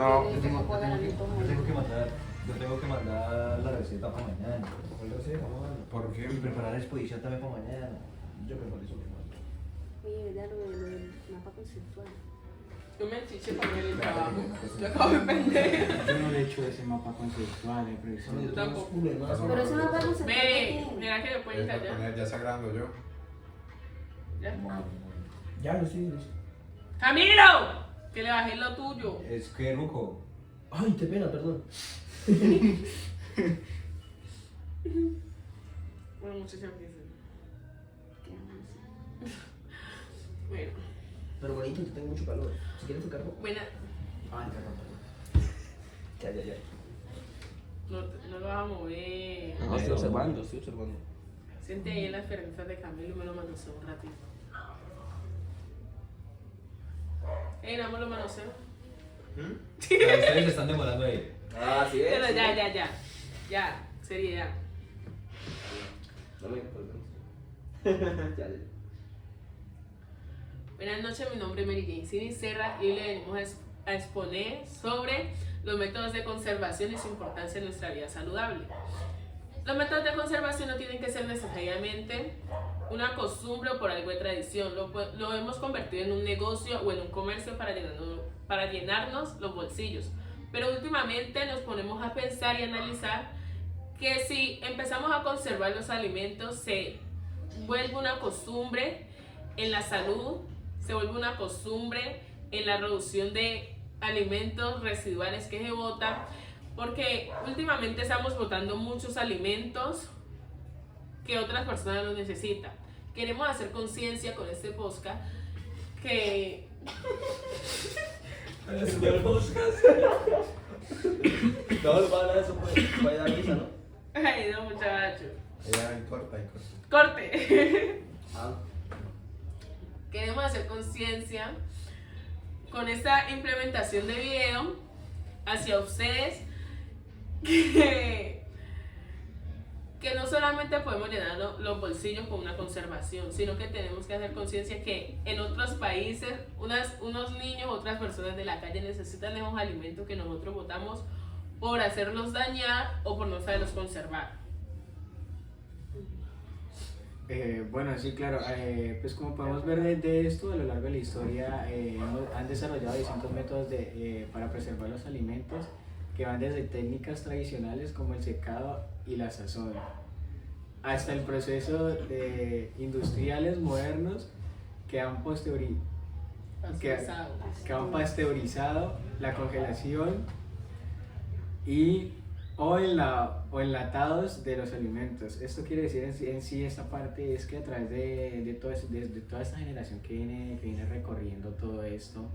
No. Yo tengo que mandar la receta para mañana. ¿Cuál receta, mano? ¿Por qué? Y preparar la exposición también para mañana. Yo preparo eso que mando. Oye, ya lo del mapa conceptual. Yo me enchiché para el trabajo. Yo acabo de vender. Yo no le he hecho ese mapa conceptual, profesor. Yo tampoco. Pero eso no puede conceptual. Ve, mira que lo pueden callar. Ya está grabando yo. ¿Ya? Ya lo sí, lo sí. ¡Camilo! Que le bajé lo tuyo. Es que Ruco. Ay, qué pena, perdón. Bueno, muchachos, empiecen. Bueno, Pero bonito, yo tengo mucho calor. Si quieres tu cargo. buena. Ay, perdón. Ya. No lo vas a mover. No, estoy observando, estoy observando. Siente ahí en las perritas de Camilo y me lo manoseo un ratito. No me lo manoseo. Ustedes se están demorando ahí. Ah, sí, Pero ya. Ya, seriedad. Dame, perdón. Ya. Buenas noches, mi nombre es Mary Jane Cini Serra y hoy le venimos a exponer sobre los métodos de conservación y su importancia en nuestra vida saludable. Los métodos de conservación no tienen que ser necesariamente una costumbre o por algo de tradición. Lo hemos convertido en un negocio o en un comercio para llenarnos los bolsillos. Pero últimamente nos ponemos a pensar y analizar que si empezamos a conservar los alimentos se vuelve una costumbre en la salud, se vuelve una costumbre en la reducción de alimentos residuales que se botan, porque últimamente estamos botando muchos alimentos que otras personas no necesitan. Queremos hacer conciencia con este podcast que... No, para hablar de eso puede dar risa, ¿no? Ay, no, muchacho. Ella corta. Corte. Ah. Queremos hacer conciencia con esta implementación de video hacia ustedes que no solamente podemos llenar los bolsillos con una conservación, sino que tenemos que hacer conciencia que en otros países unos niños, otras personas de la calle necesitan esos alimentos que nosotros botamos por hacerlos dañar o por no saberlos conservar. Bueno, sí, claro, pues como podemos ver de esto a lo largo de la historia, han desarrollado distintos métodos para preservar los alimentos que van desde técnicas tradicionales como el secado y la sazón, hasta el proceso de industriales modernos que han pasteurizado la congelación o enlatados de los alimentos. Esto quiere decir en sí esta parte es que a través de toda esta generación que viene recorriendo todo esto,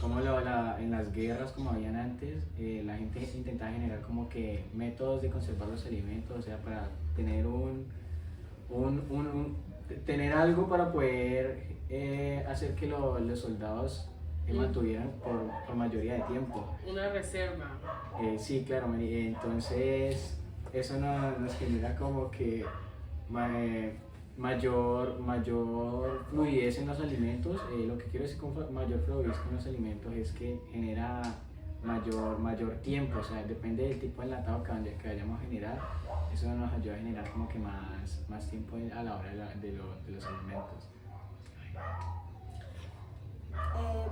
como en las guerras como habían antes, la gente intentaba generar como que métodos de conservar los alimentos, o sea, para tener tener algo para poder hacer que los soldados mantuvieran por mayoría de tiempo. Una reserva. Sí, claro, Mary. Entonces eso nos genera como que mayor fluidez en los alimentos. Lo que quiero decir con mayor fluidez en los alimentos es que genera mayor tiempo, o sea, depende del tipo de enlatado que vayamos a generar, eso nos ayuda a generar como que más tiempo a la hora de los alimentos.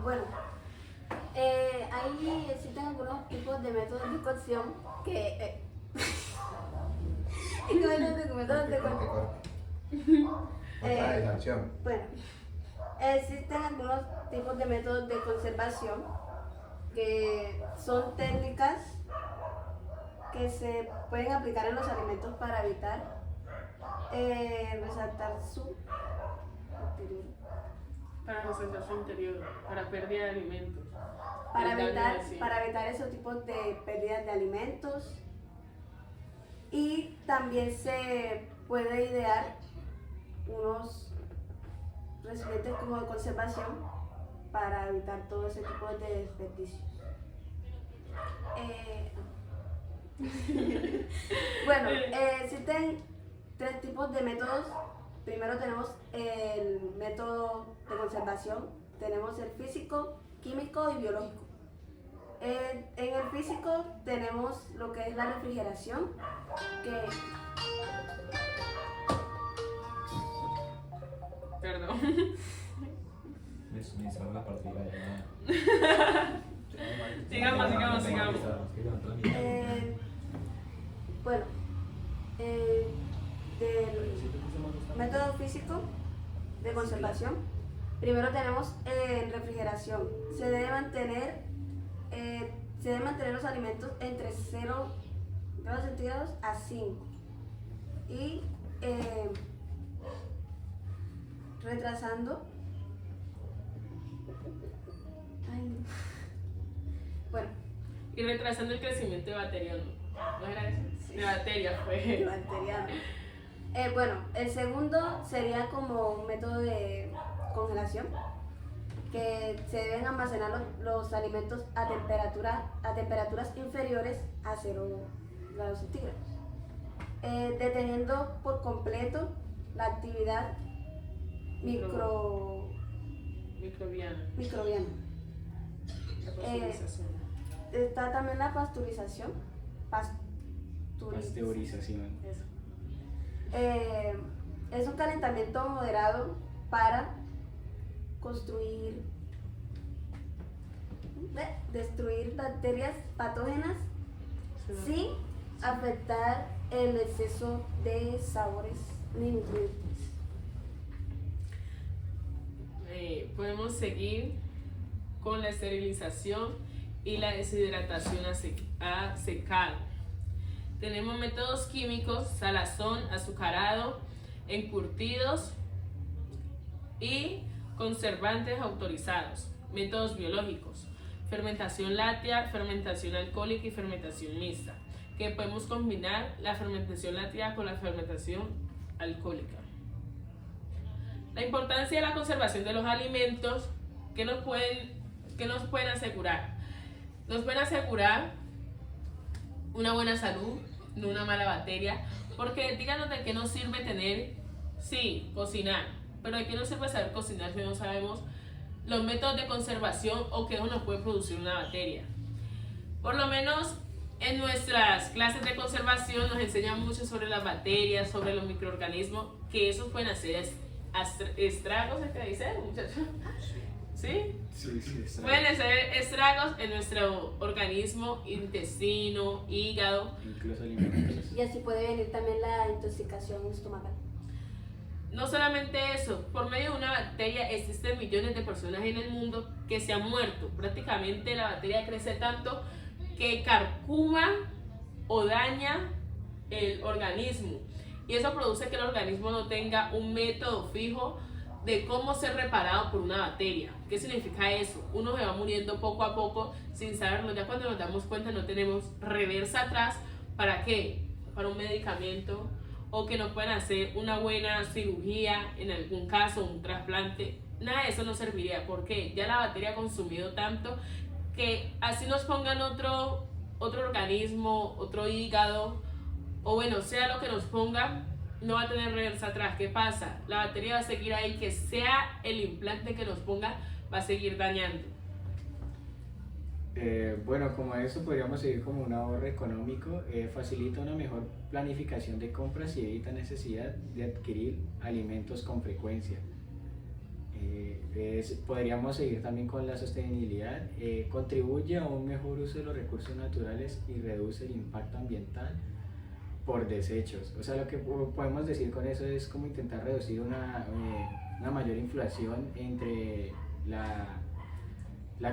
Bueno, ahí existen algunos tipos de métodos de cocción que... métodos de cocción. Bueno, existen algunos tipos de métodos de conservación que son técnicas que se pueden aplicar en los alimentos para evitar resaltar su interior. Para resaltar su interior, para pérdida de alimentos. Para evitar esos tipos de pérdidas de alimentos. Y también se puede idear unos recipientes como de conservación para evitar todo ese tipo de desperdicios. Bueno, existen 3 tipos de métodos. Primero tenemos el método de conservación, tenemos el físico, químico y biológico. En el físico tenemos lo que es la refrigeración, que Perdón. Me cerró la partida ya. Sigamos. bueno, del método físico de conservación, primero tenemos refrigeración. Se deben mantener los alimentos entre 0 grados centígrados a 5 y retrasando. Bueno, Y retrasando el crecimiento de bacterias. ¿No era eso? De bacterias, pues. bacteriano. Bueno, el segundo sería como un método de congelación, que se deben almacenar los alimentos a temperaturas inferiores a 0 grados centígrados, deteniendo por completo la actividad Microbiana. microbiana. La pasteurización. Está también la pasteurización. Pasteurización. Eso. Es un calentamiento moderado para destruir bacterias patógenas sin afectar el exceso de sabores ni nutrientes. Podemos seguir con la esterilización y la deshidratación a secar. Tenemos métodos químicos: salazón, azucarado, encurtidos y conservantes autorizados. Métodos biológicos: fermentación láctea, fermentación alcohólica y fermentación mixta, que podemos combinar la fermentación láctea con la fermentación alcohólica. La importancia de la conservación de los alimentos, ¿qué nos pueden asegurar? Nos pueden asegurar una buena salud, no una mala bacteria, porque díganos de qué nos sirve cocinar, pero de qué nos sirve saber cocinar si no sabemos los métodos de conservación o qué nos puede producir una bacteria. Por lo menos en nuestras clases de conservación nos enseñan mucho sobre las bacterias, sobre los microorganismos, que esos pueden hacer estragos, ¿es que dice, muchachos? ¿Sí? Sí, Pueden hacer estragos en nuestro organismo, intestino, hígado. Incluso alimentos. Y así puede venir también la intoxicación estomacal. No solamente eso, por medio de una bacteria existen millones de personas en el mundo que se han muerto. Prácticamente la bacteria crece tanto que carcoma o daña el organismo. Y eso produce que el organismo no tenga un método fijo de cómo ser reparado por una bacteria. ¿Qué significa eso? Uno se va muriendo poco a poco sin saberlo. Ya cuando nos damos cuenta no tenemos reversa atrás. ¿Para qué? Para un medicamento, o que nos puedan hacer una buena cirugía, en algún caso un trasplante. Nada de eso nos serviría, porque ya la bacteria ha consumido tanto que así nos pongan otro organismo, otro hígado, o bueno, sea lo que nos pongan, no va a tener reversa atrás. ¿Qué pasa? La bacteria va a seguir ahí, que sea el implante que nos ponga, va a seguir dañando. Bueno, como eso podríamos seguir como un ahorro económico, facilita una mejor planificación de compras y evita necesidad de adquirir alimentos con frecuencia. Podríamos seguir también con la sostenibilidad, contribuye a un mejor uso de los recursos naturales y reduce el impacto ambiental por desechos. O sea, lo que podemos decir con eso es como intentar reducir una mayor inflación entre la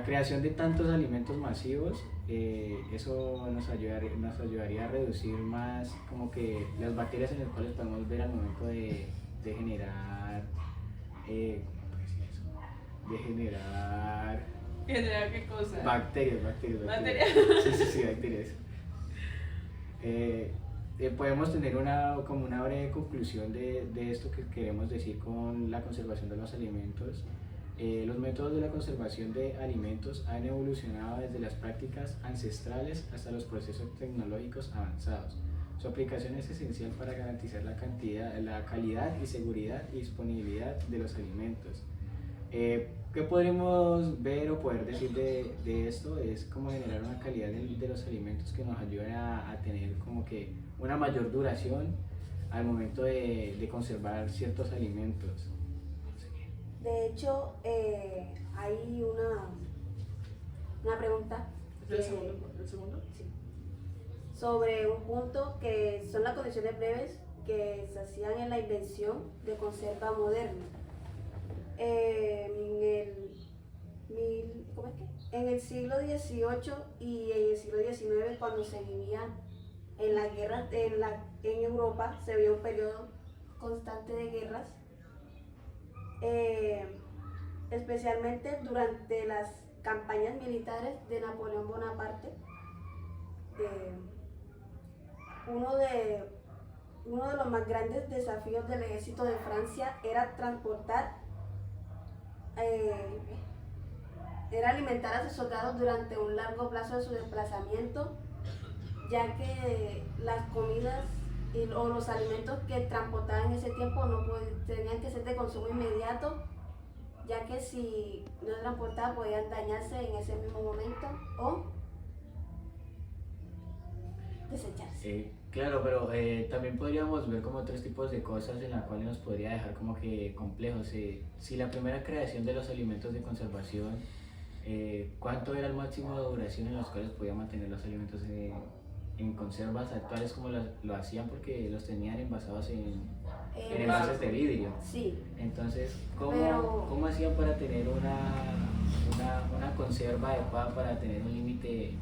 creación de tantos alimentos masivos. Eso nos ayudaría a reducir más como que las bacterias en las cuales podemos ver al momento de generar ¿Generar qué cosa? Bacterias. Sí, bacterias. Podemos tener como una breve conclusión de esto que queremos decir con la conservación de los alimentos. Los métodos de la conservación de alimentos han evolucionado desde las prácticas ancestrales hasta los procesos tecnológicos avanzados. Su aplicación es esencial para garantizar la calidad y seguridad y disponibilidad de los alimentos. ¿Qué podríamos ver o poder decir de esto? Es como generar una calidad de los alimentos que nos ayude a tener como que una mayor duración al momento de conservar ciertos alimentos. De hecho, hay una pregunta ¿El segundo? sí, sobre un punto que son las condiciones breves que se hacían en la invención de conserva moderna. ¿Cómo es que? En el siglo XVIII y en el siglo XIX, cuando se vivía en las guerras en Europa, se vio un periodo constante de guerras, especialmente durante las campañas militares de Napoleón Bonaparte. Uno de los más grandes desafíos del ejército de Francia era era alimentar a sus soldados durante un largo plazo de su desplazamiento, ya que las comidas o los alimentos que transportaban en ese tiempo tenían que ser de consumo inmediato, ya que si no transportaban podían dañarse en ese mismo momento o desecharse. Claro, pero también podríamos ver como otros tipos de cosas en las cuales nos podría dejar como que complejos. Si la primera creación de los alimentos de conservación, ¿cuánto era el máximo de duración en los cuales podían mantener los alimentos en conservas actuales como lo hacían? Porque los tenían envasados en envases de vidrio. Sí. Entonces, Pero- ¿cómo hacían para tener una conserva adecuada para tener un límite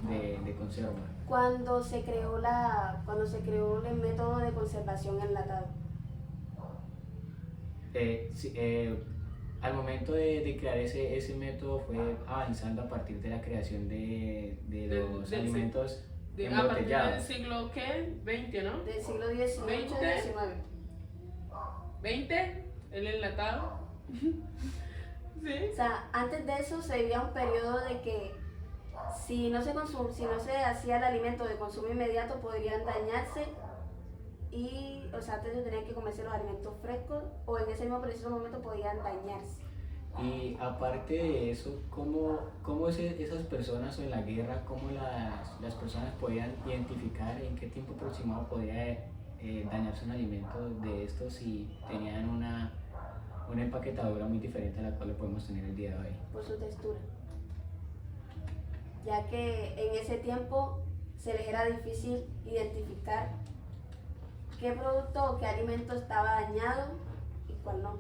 de conserva? Cuando se creó el método de conservación enlatado. Al momento de crear ese método fue avanzando a partir de la creación de los alimentos A partir del embotellados. siglo, ¿qué? 20, ¿no? Del siglo XVIII y 20. XIX. 20, el enlatado. Sí. O sea, antes de eso se vivía un periodo de que si no se hacía el alimento de consumo inmediato podrían dañarse y, o sea, antes de tener que comerse los alimentos frescos o en ese mismo preciso momento podían dañarse. Y aparte de eso, ¿cómo esas personas o en la guerra, cómo las personas podían identificar en qué tiempo aproximado podía dañarse un alimento de estos si tenían una empaquetadura muy diferente a la cual lo podemos tener el día de hoy? Por su textura, ya que en ese tiempo se les era difícil identificar qué producto o qué alimento estaba dañado y cuál no.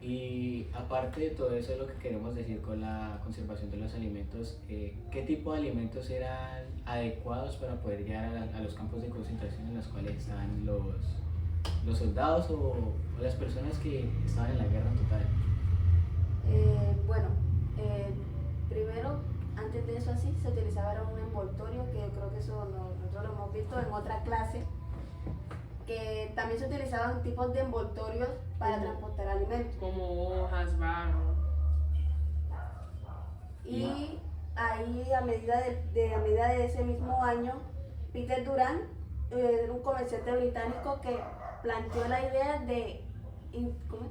Y aparte de todo eso, lo que queremos decir con la conservación de los alimentos, ¿qué tipo de alimentos eran adecuados para poder llegar a los campos de concentración en los cuales estaban los soldados o las personas que estaban en la guerra total? Primero, antes de eso así, se utilizaba era un envoltorio, que yo creo que eso nosotros lo hemos visto en otra clase, que también se utilizaban tipos de envoltorios para transportar alimentos. Como hojas, barro. Y ahí a medida de ese mismo año, Peter Durant, un comerciante británico que planteó la idea de ¿cómo es?